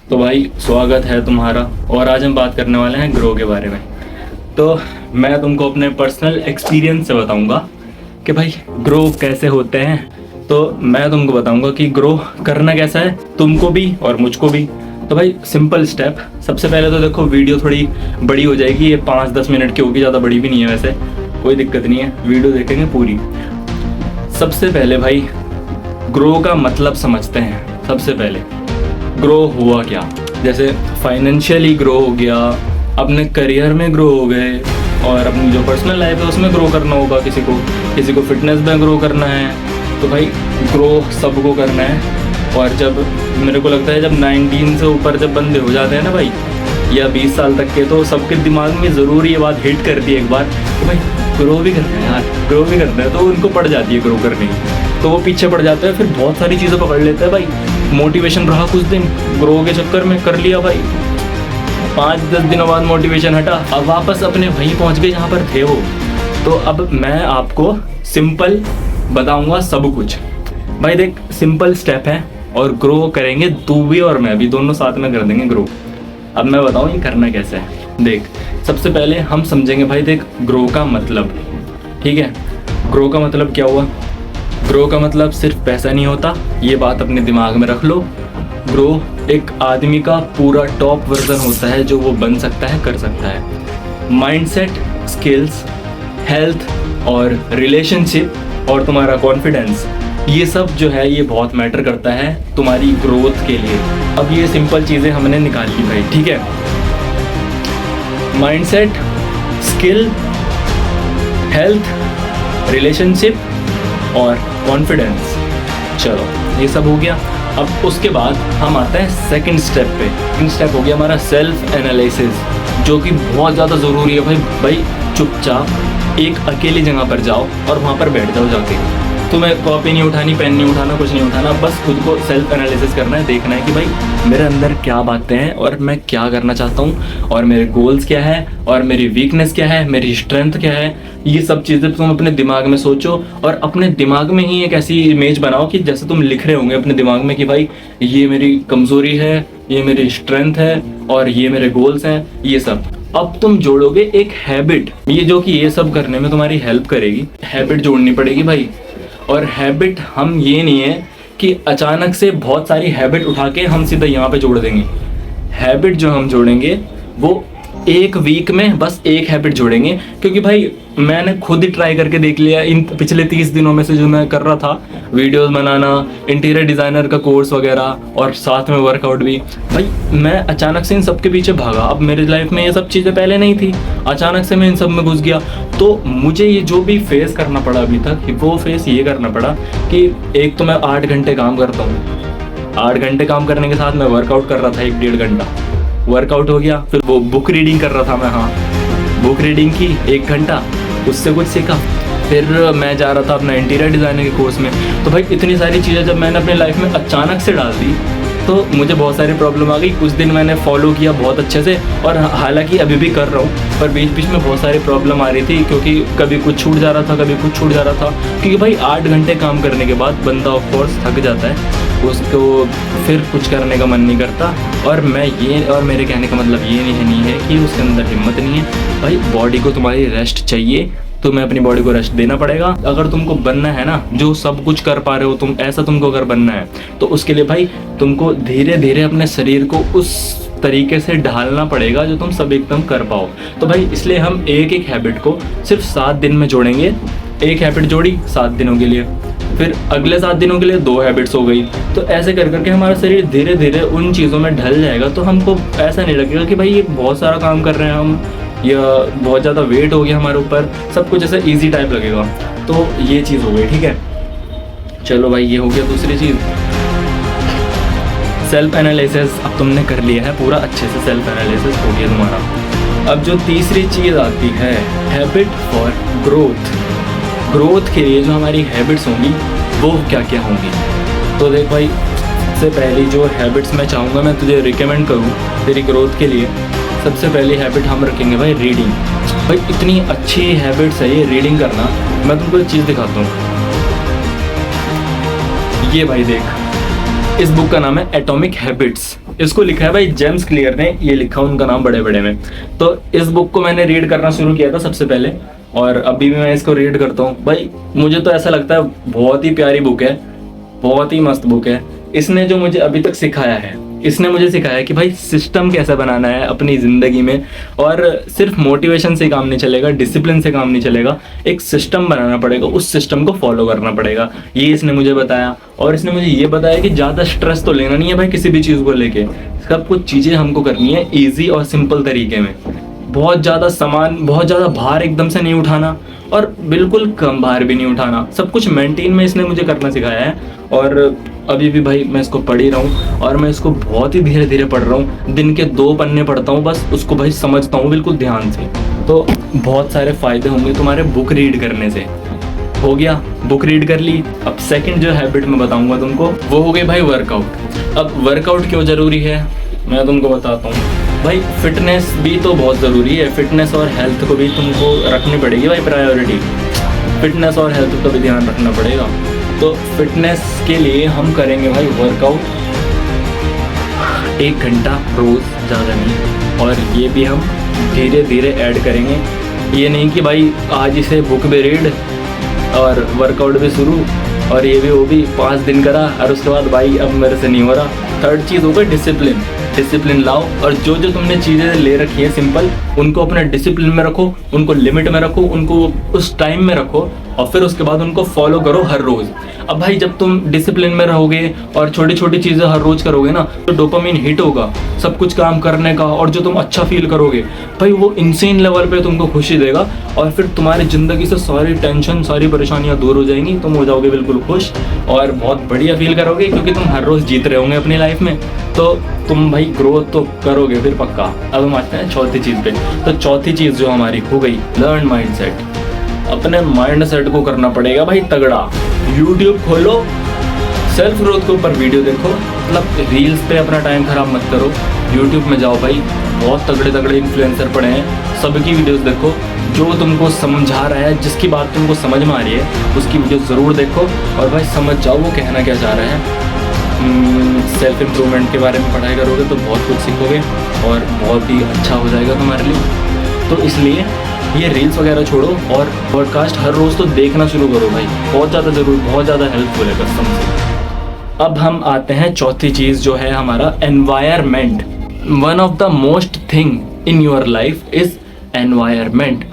तो भाई स्वागत है तुम्हारा। और आज हम बात करने वाले हैं ग्रो के बारे में। तो मैं तुमको अपने पर्सनल एक्सपीरियंस से बताऊंगा कि भाई ग्रो कैसे होते हैं। तो मैं तुमको बताऊंगा कि ग्रो करना कैसा है, तुमको भी और मुझको भी। तो भाई सिंपल स्टेप। सबसे पहले तो देखो, वीडियो थोड़ी बड़ी हो जाएगी, ये 5-10 मिनट की होगी, ज़्यादा बड़ी भी नहीं है वैसे, कोई दिक्कत नहीं है, वीडियो देखेंगे पूरी। सबसे पहले भाई ग्रो का मतलब समझते हैं। सबसे पहले ग्रो हुआ क्या, जैसे फाइनेंशियली ग्रो हो गया, अपने करियर में ग्रो हो गए, और अपनी जो पर्सनल लाइफ है उसमें ग्रो करना होगा। किसी को फिटनेस में ग्रो करना है। तो भाई ग्रो सबको करना है। और जब मेरे को लगता है जब 19 से ऊपर जब बंदे हो जाते हैं ना भाई, या 20 साल तक के, तो सबके दिमाग में ज़रूर ये बात हिट करती है एक बार कि भाई ग्रो भी करना है यार, ग्रो भी करना है। तो उनको पड़ जाती है ग्रो करने की, तो वो पीछे पड़ जाते हैं, फिर बहुत सारी चीज़ें पकड़ लेते हैं भाई। मोटिवेशन रहा कुछ दिन, ग्रो के चक्कर में कर लिया भाई, 5-10 दिनों बाद मोटिवेशन हटा, अब वापस अपने वहीं पहुंच गए जहाँ पर थे वो। तो अब मैं आपको सिंपल बताऊंगा सब कुछ। भाई देख, सिंपल स्टेप है और ग्रो करेंगे तू भी और मैं भी, दोनों साथ में कर देंगे ग्रो। अब मैं बताऊँ ये करना कैसे है। देख, सबसे पहले हम समझेंगे भाई, देख ग्रो का मतलब, ठीक है। ग्रो का मतलब क्या हुआ? ग्रो का मतलब सिर्फ पैसा नहीं होता, ये बात अपने दिमाग में रख लो। ग्रो एक आदमी का पूरा टॉप वर्जन होता है जो वो बन सकता है, कर सकता है। माइंडसेट, स्किल्स, हेल्थ और रिलेशनशिप और तुम्हारा कॉन्फिडेंस, ये सब जो है ये बहुत मैटर करता है तुम्हारी ग्रोथ के लिए। अब ये सिंपल चीज़ें हमने निकाल ली भाई, ठीक है। माइंडसेट, स्किल, हेल्थ, रिलेशनशिप और कॉन्फिडेंस, चलो ये सब हो गया। अब उसके बाद हम आते हैं सेकंड स्टेप पे। सेकंड स्टेप हो गया हमारा सेल्फ एनालिसिस, जो कि बहुत ज़्यादा ज़रूरी है भाई। चुपचाप एक अकेली जगह पर जाओ और वहाँ पर बैठ जाओ जाके। तुम्हें कॉपी नहीं उठानी, पेन नहीं उठाना, कुछ नहीं उठाना, बस खुद को सेल्फ एनालिसिस करना है, देखना है कि भाई मेरे अंदर क्या बातें हैं और मैं क्या करना चाहता हूँ, और मेरे गोल्स क्या है, और मेरी वीकनेस क्या है, मेरी स्ट्रेंथ क्या है। ये सब चीज़ें तुम अपने दिमाग में सोचो, और अपने दिमाग में ही एक ऐसी इमेज बनाओ कि जैसे तुम लिख रहे होंगे अपने दिमाग में कि भाई ये मेरी कमज़ोरी है, ये मेरी स्ट्रेंथ है, और ये मेरे गोल्स हैं, ये सब। अब तुम जोड़ोगे एक हैबिट, ये जो कि ये सब करने में तुम्हारी हेल्प करेगी। हैबिट जोड़नी पड़ेगी भाई। और हैबिट हम ये नहीं है कि अचानक से बहुत सारी हैबिट उठा के हम सीधा यहाँ पे जोड़ देंगे। हैबिट जो हम जोड़ेंगे वो एक वीक में बस एक हैबिट जोड़ेंगे, क्योंकि भाई मैंने खुद ही ट्राई करके देख लिया इन पिछले 30 दिनों में से जो मैं कर रहा था, वीडियोस बनाना, इंटीरियर डिज़ाइनर का कोर्स वगैरह, और साथ में वर्कआउट भी। भाई मैं अचानक से इन सब के पीछे भागा। अब मेरी लाइफ में ये सब चीज़ें पहले नहीं थी, अचानक से मैं इन सब में घुस गया। तो मुझे ये जो भी फेस करना पड़ा अभी तक, वो फेस ये करना पड़ा कि एक तो मैं 8 घंटे काम करता हूँ, 8 घंटे काम करने के साथ मैं वर्कआउट कर रहा था 1-1.5 घंटा, वर्कआउट हो गया। फिर वो बुक रीडिंग कर रहा था मैं, हाँ बुक रीडिंग की 1 घंटा, उससे कुछ सीखा। फिर मैं जा रहा था अपना इंटीरियर डिज़ाइनर के कोर्स में। तो भाई इतनी सारी चीज़ें जब मैंने अपनी लाइफ में अचानक से डाल दी, तो मुझे बहुत सारी प्रॉब्लम आ गई। कुछ दिन मैंने फॉलो किया बहुत अच्छे से, और हालांकि अभी भी कर रहा हूँ, पर बीच बीच में बहुत सारी प्रॉब्लम आ रही थी, क्योंकि कभी कुछ छूट जा रहा था, कभी कुछ छूट जा रहा था। क्योंकि भाई 8 घंटे काम करने के बाद बंदा ऑफ कोर्स थक जाता है, उसको फिर कुछ करने का मन नहीं करता। और मेरे कहने का मतलब ये नहीं है कि उसके अंदर हिम्मत नहीं है। भाई बॉडी को तुम्हारी रेस्ट चाहिए, तुम्हें अपनी बॉडी को रेस्ट देना पड़ेगा। अगर तुमको बनना है ना जो सब कुछ कर पा रहे हो तुम, ऐसा तुमको अगर बनना है, तो उसके लिए भाई तुमको धीरे धीरे अपने शरीर को उस तरीके से ढालना पड़ेगा जो तुम सब एकदम कर पाओ। तो भाई इसलिए हम एक एक हैबिट को सिर्फ 7 दिन में जोड़ेंगे। एक हैबिट जोड़ी 7 दिनों के लिए, फिर अगले 7 दिनों के लिए 2 हैबिट्स हो गई। तो ऐसे कर करके हमारा शरीर धीरे धीरे उन चीज़ों में ढल जाएगा। तो हमको ऐसा नहीं लगेगा कि भाई ये बहुत सारा काम कर रहे हैं हम, या बहुत ज़्यादा वेट हो गया हमारे ऊपर, सब कुछ ऐसा इजी टाइप लगेगा। तो ये चीज़ हो गई, ठीक है। चलो भाई ये हो गया दूसरी चीज़, सेल्फ एनालिसिस। अब तुमने कर लिया है पूरा अच्छे से, सेल्फ एनालिसिस हो गया तुम्हारा। अब जो तीसरी चीज़ आती है, हैबिट फॉर ग्रोथ। ग्रोथ के लिए जो हमारी हैबिट्स होंगी वो क्या क्या होंगी। तो देख भाई, सबसे पहली जो हैबिट्स मैं चाहूँगा मैं तुझे रिकमेंड करूँ तेरी ग्रोथ के लिए, सबसे पहली हैबिट हम रखेंगे भाई रीडिंग। भाई इतनी अच्छी हैबिट्स है ये रीडिंग करना। मैं तुमको एक चीज़ दिखाता हूँ, ये भाई देख, इस बुक का नाम है एटॉमिक हैबिट्स। इसको लिखा है भाई जेम्स क्लियर ने, ये लिखा उनका नाम बड़े बड़े में। तो इस बुक को मैंने रीड करना शुरू किया था सबसे पहले, और अभी भी मैं इसको रीड करता हूँ। भाई मुझे तो ऐसा लगता है बहुत ही प्यारी बुक है, बहुत ही मस्त बुक है। इसने जो मुझे अभी तक सिखाया है, इसने मुझे सिखाया कि भाई सिस्टम कैसे बनाना है अपनी ज़िंदगी में, और सिर्फ मोटिवेशन से काम नहीं चलेगा, डिसिप्लिन से काम नहीं चलेगा, एक सिस्टम बनाना पड़ेगा, उस सिस्टम को फॉलो करना पड़ेगा, ये इसने मुझे बताया। और इसने मुझे ये बताया कि ज़्यादा स्ट्रेस तो लेना नहीं है भाई किसी भी चीज़ को लेके, सब कुछ चीज़ें हमको करनी है ईजी और सिंपल तरीके में। बहुत ज़्यादा सामान, बहुत ज़्यादा भार एकदम से नहीं उठाना, और बिल्कुल कम भार भी नहीं उठाना, सब कुछ मेंटेन में इसने मुझे करना सिखाया है। और अभी भी भाई मैं इसको पढ़ ही रहा हूँ, और मैं इसको बहुत ही धीरे धीरे पढ़ रहा हूँ, दिन के 2 पन्ने पढ़ता हूँ बस, उसको भाई समझता हूँ बिल्कुल ध्यान से। तो बहुत सारे फ़ायदे होंगे तुम्हारे बुक रीड करने से। हो गया, बुक रीड कर ली। अब सेकंड जो हैबिट मैं बताऊँगा तुमको, वो हो गई भाई वर्कआउट। अब वर्कआउट क्यों ज़रूरी है मैं तुमको बताता हूँ। भाई फिटनेस भी तो बहुत ज़रूरी है, फिटनेस और हेल्थ को भी तुमको रखनी पड़ेगी भाई प्रायोरिटी, फिटनेस और हेल्थ का भी ध्यान रखना पड़ेगा। तो फिटनेस के लिए हम करेंगे भाई वर्कआउट 1 घंटा रोज़, ज़्यादा नहीं, और ये भी हम धीरे धीरे ऐड करेंगे। ये नहीं कि भाई आज इसे बुक भी रीड और वर्कआउट भी शुरू, और ये भी वो भी 5 दिन करा और उसके बाद भाई अब मेरे से नहीं हो रहा। थर्ड चीज़ होगा डिसिप्लिन, डिसिप्लिन लाओ, और जो जो तुमने चीज़ें ले रखी है सिंपल, उनको अपने डिसिप्लिन में रखो, उनको लिमिट में रखो, उनको उस टाइम में रखो, और फिर उसके बाद उनको फॉलो करो हर रोज़। अब भाई जब तुम डिसिप्लिन में रहोगे और छोटी छोटी चीज़ें हर रोज़ करोगे ना, तो डोपामिन हिट होगा सब कुछ काम करने का, और जो तुम अच्छा फील करोगे भाई वो इंसेन लेवल पे तुमको खुशी देगा, और फिर तुम्हारी ज़िंदगी से सारी टेंशन, सारी परेशानियाँ दूर हो जाएंगी, तुम हो जाओगे बिल्कुल खुश और बहुत बढ़िया फील करोगे, क्योंकि तुम हर रोज़ जीत रहे होंगे अपनी लाइफ में। तो तुम भाई ग्रोथ तो करोगे फिर पक्का। अब हम आते हैं चौथी चीज़ पे। तो चौथी चीज़ जो हमारी हो गई लर्न माइंडसेट। अपने माइंड सेट को करना पड़ेगा भाई तगड़ा। यूट्यूब खोलो, सेल्फ ग्रोथ के ऊपर वीडियो देखो, मतलब रील्स पे अपना टाइम खराब मत करो। यूट्यूब में जाओ भाई, बहुत तगड़े तगड़े इन्फ्लुएंसर पड़े हैं, सबकी वीडियोस देखो, जो तुमको समझा रहा है, जिसकी बात तुमको समझ में आ रही है उसकी वीडियो ज़रूर देखो, और भाई समझ जाओ वो कहना क्या चाह रहा है। सेल्फ इम्प्रूवमेंट के बारे में पढ़ाई करोगे तो बहुत कुछ सीखोगे और बहुत ही अच्छा हो जाएगा तुम्हारे लिए। तो इसलिए ये रील्स वगैरह छोड़ो और पॉडकास्ट हर रोज़ तो देखना शुरू करो भाई, बहुत ज़्यादा ज़रूर, बहुत ज़्यादा हेल्पफुल है कसम से। अब हम आते हैं चौथी चीज़ जो है हमारा environment. One of the most thing in your life is environment.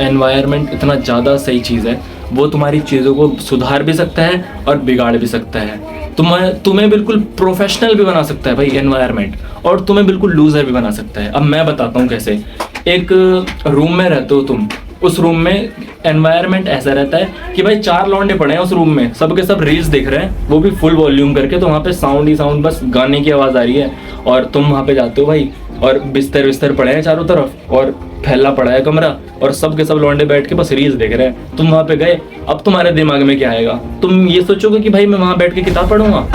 Environment इतना ज़्यादा सही चीज़ है, वो तुम्हारी चीज़ों को सुधार भी सकता है और बिगाड़ भी सकता है। तुम्हें बिल्कुल प्रोफेशनल भी बना सकता है भाई एनवायरनमेंट, और तुम्हें बिल्कुल लूज़र भी बना सकता है। अब मैं बताता हूँ कैसे। एक रूम में रहते हो तुम, उस रूम में एनवायरनमेंट ऐसा रहता है कि भाई 4 लौंडे पड़े हैं उस रूम में, सब के सब रील्स देख रहे हैं, वो भी फुल वॉल्यूम करके, तो वहाँ पे साउंड ही साउंड, बस गाने की आवाज़ आ रही है, और तुम वहाँ पे जाते हो भाई, और बिस्तर पड़े हैं चारों तरफ, और फैला पड़ा है कमरा, और सब के सब लौंडे बैठ के बस रील्स देख रहे हैं। तुम वहाँ पे गए, अब तुम्हारे दिमाग में क्या आएगा? तुम ये सोचोगे कि भाई मैं वहाँ बैठ के किताब पढ़ूंगा,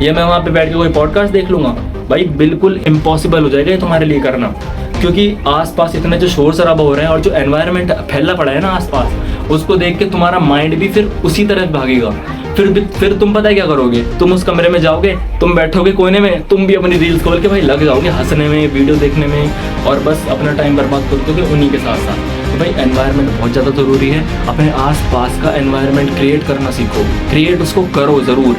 या मैं वहाँ पे बैठ के कोई पॉडकास्ट देख लूँगा? भाई बिल्कुल इम्पॉसिबल हो जाएगा ये तुम्हारे लिए करना, क्योंकि आसपास इतने जो शोर शराबा हो रहा है और जो एनवायरनमेंट फैला पड़ा है ना आसपास, उसको देख के तुम्हारा माइंड भी फिर उसी तरफ भागेगा। फिर तुम पता है क्या करोगे? तुम उस कमरे में जाओगे, तुम बैठोगे कोने में, तुम भी अपनी रील्स खोल के भाई लग जाओगे हंसने में, वीडियो देखने में, और बस अपना टाइम बर्बाद कर दोगे उन्हीं के साथ साथ। तो भाई एनवायरनमेंट बहुत ज़्यादा ज़रूरी है। अपने आसपास का एनवायरनमेंट क्रिएट करना सीखो, क्रिएट उसको करो ज़रूर।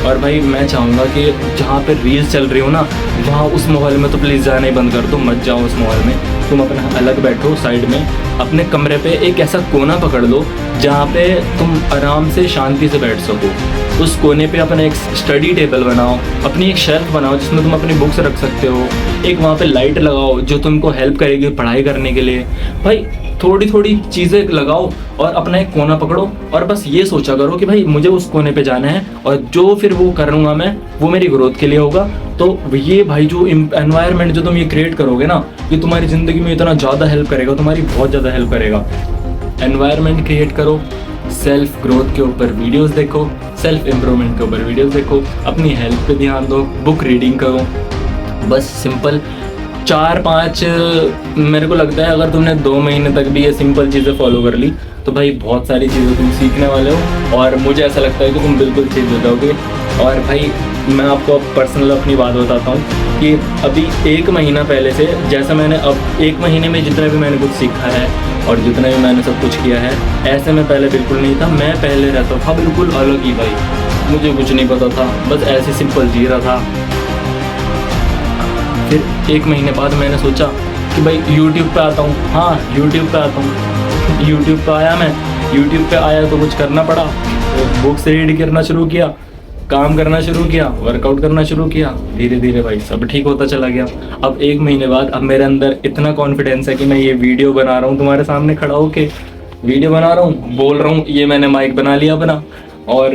और भाई मैं चाहूँगा कि जहाँ पे रील्स चल रही हो ना, वहाँ उस माहौल में तो प्लीज़ जाना ही बंद कर दो, मत जाओ उस माहौल में। तुम अपना अलग बैठो साइड में, अपने कमरे पे एक ऐसा कोना पकड़ लो जहाँ पे तुम आराम से शांति से बैठ सको। उस कोने पे अपना एक स्टडी टेबल बनाओ, अपनी एक शेल्फ बनाओ जिसमें तुम अपनी बुक्स रख सकते हो। एक वहाँ पे लाइट लगाओ जो तुमको हेल्प करेगी पढ़ाई करने के लिए। भाई थोड़ी थोड़ी चीज़ें लगाओ और अपना एक कोना पकड़ो, और बस ये सोचा करो कि भाई मुझे उस कोने पे जाना है, और जो फिर वो करूँगा मैं, वो मेरी ग्रोथ के लिए होगा। तो ये भाई जो एनवायरनमेंट जो तुम ये क्रिएट करोगे ना, ये तुम्हारी ज़िंदगी में इतना ज़्यादा हेल्प करेगा, तुम्हारी बहुत ज़्यादा हेल्प करेगा। एनवायरनमेंट क्रिएट करो, सेल्फ ग्रोथ के ऊपर वीडियोस देखो, सेल्फ इम्प्रूवमेंट के ऊपर वीडियोस देखो, अपनी हेल्थ पे ध्यान दो, बुक रीडिंग करो। बस सिंपल 4-5 मेरे को लगता है अगर तुमने 2 महीने तक भी ये सिंपल चीज़ें फॉलो कर ली तो भाई बहुत सारी चीज़ें तुम सीखने वाले हो, और मुझे ऐसा लगता है कि तुम बिल्कुल चेंज हो जाओगे। और भाई मैं आपको पर्सनल अपनी बात बताता हूँ कि अभी 1 महीना पहले से जैसा मैंने अब 1 महीने में जितना भी मैंने कुछ सीखा है और जितना भी मैंने सब कुछ किया है, ऐसे में पहले बिल्कुल नहीं था। मैं पहले रहता था बिल्कुल अलग ही भाई, मुझे कुछ नहीं पता था, बस ऐसे सिंपल जी रहा था। फिर 1 महीने बाद मैंने सोचा कि भाई यूट्यूब पे आता हूँ। हाँ, यूट्यूब पे आता हूँ। यूट्यूब पे आया मैं, यूट्यूब पे आया तो कुछ करना पड़ा, बुक्स रीड करना शुरू किया, काम करना शुरू किया, वर्कआउट करना शुरू किया। धीरे धीरे भाई सब ठीक होता चला गया। अब 1 महीने बाद अब मेरे अंदर इतना कॉन्फिडेंस है कि मैं ये वीडियो बना रहा हूँ, तुम्हारे सामने खड़ा होके वीडियो बना रहा हूँ, बोल रहा हूँ, ये मैंने माइक बना लिया अपना, और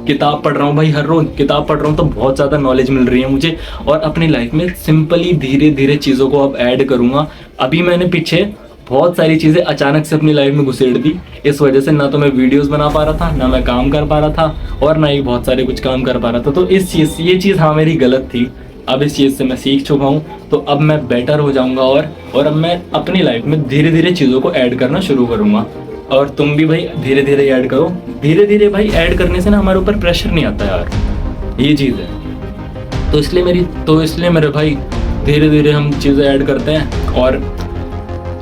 किताब पढ़ रहा हूँ भाई, हर रोज किताब पढ़ रहा हूँ, तो बहुत ज़्यादा नॉलेज मिल रही है मुझे। और अपनी लाइफ में सिंपली धीरे धीरे चीज़ों को अब ऐड करूँगा। अभी मैंने पीछे बहुत सारी चीज़ें अचानक से अपनी लाइफ में घुसेड़ दी, इस वजह से ना तो मैं वीडियोस बना पा रहा था, ना मैं काम कर पा रहा था, और ना ही बहुत सारे कुछ काम कर पा रहा था। तो ये चीज़ हाँ मेरी गलत थी। अब इस चीज़ से मैं सीख चुका हूँ, तो अब मैं बेटर हो जाऊँगा और अब मैं अपनी लाइफ में धीरे धीरे चीज़ों को ऐड करना शुरू करूँगा। और तुम भी भाई धीरे धीरे ऐड करो। धीरे धीरे भाई ऐड करने से ना हमारे ऊपर प्रेशर नहीं आता यार, ये चीज़ है। तो इसलिए मेरे भाई धीरे धीरे हम चीज़ें ऐड करते हैं और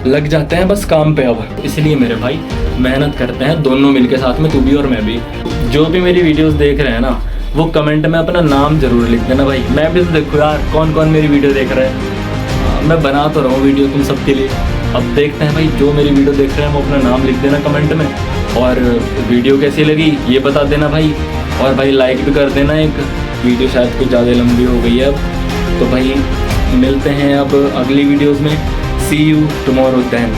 लग जाते हैं बस काम पे। अब इसलिए मेरे भाई मेहनत करते हैं दोनों मिलके साथ में, तू भी और मैं भी। जो भी मेरी वीडियोस देख रहे हैं ना, वो कमेंट में अपना नाम जरूर लिख देना भाई। मैं भी तो देखो यार कौन कौन मेरी वीडियो देख रहा है, मैं बना तो रहा हूँ वीडियो तुम सबके लिए। अब देखते हैं भाई, जो मेरी वीडियो देख रहे हैं वो अपना नाम लिख देना कमेंट में, और वीडियो कैसी लगी ये बता देना भाई। और भाई लाइक भी कर देना। एक वीडियो शायद कुछ ज़्यादा लंबी हो गई है अब, तो भाई मिलते हैं अब अगली वीडियोज़ में। See you tomorrow then.